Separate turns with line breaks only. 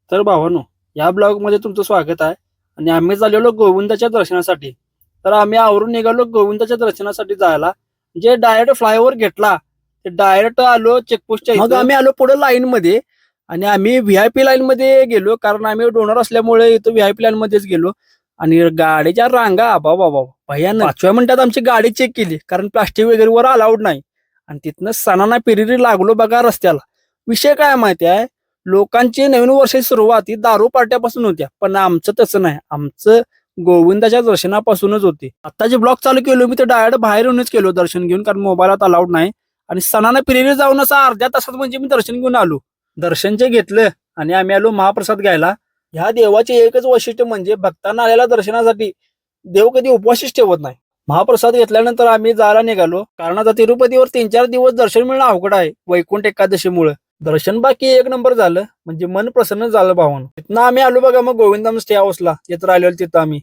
तर भावानो, या ब्लॉग मध्ये तुमचं स्वागत आहे. आणि आम्ही चाललेलो गोविंदाच्या दर्शनासाठी. तर आम्ही आवरून निघालो गोविंदाच्या दर्शनासाठी जायला. जे डायरेक्ट फ्लायओव्हर घेतला ते डायरेक्ट आलो चेकपोस्टच्या मग आम्ही आलो पुढे लाईन मध्ये. आणि आम्ही व्हीआयपी लाईन मध्ये गेलो, कारण आम्ही डोनर असल्यामुळे इथं व्हीआयपी लाईन मध्येच गेलो. आणि गाडीच्या रांगा बाबा भयानक. 5व्या मिनिटात आमची गाडी चेक केली, कारण प्लास्टिक वगैरे वर अलाउड नाही. आणि तिथनं सणाना पिरिरी लागलो बघा रस्त्याला. विषय काय माहिती आहे, लोकांची नवीन वर्षाची सुरुवात ही दारू पार्ट्यापासून होत्या, पण आमचं तसं नाही. आमचं गोविंदाच्या दर्शनापासूनच होते. आता जे ब्लॉग चालू केलो मी ते डायरेक्ट बाहेर येऊनच केलो दर्शन घेऊन, कारण मोबाईलात अलाउड नाही. आणि सणाना पिरिरी जाऊन असं अर्ध्या तासात म्हणजे मी दर्शन घेऊन आलो. दर्शन जे घेतलं आणि आम्ही आलो महाप्रसाद घ्यायला. ह्या देवाचे एकच वैशिष्ट्य म्हणजे भक्तांना आलेल्या दर्शनासाठी देव कधी उपवासच ठेवत नाही. महाप्रसाद घेतल्यानंतर आम्ही जायला निघालो, कारण आता तिरुपतीवर 3-4 दिवस दर्शन मिळणं अवघड आहे वैकुंठ एकादशीमुळे. दर्शन बाकी एक नंबर झालं, म्हणजे मन प्रसन्न झालं भावानं. तिथनं आम्ही आलो बघा मग गोविंदम स्टे हाऊसला, तिथं राहिलेलो तिथं आम्ही.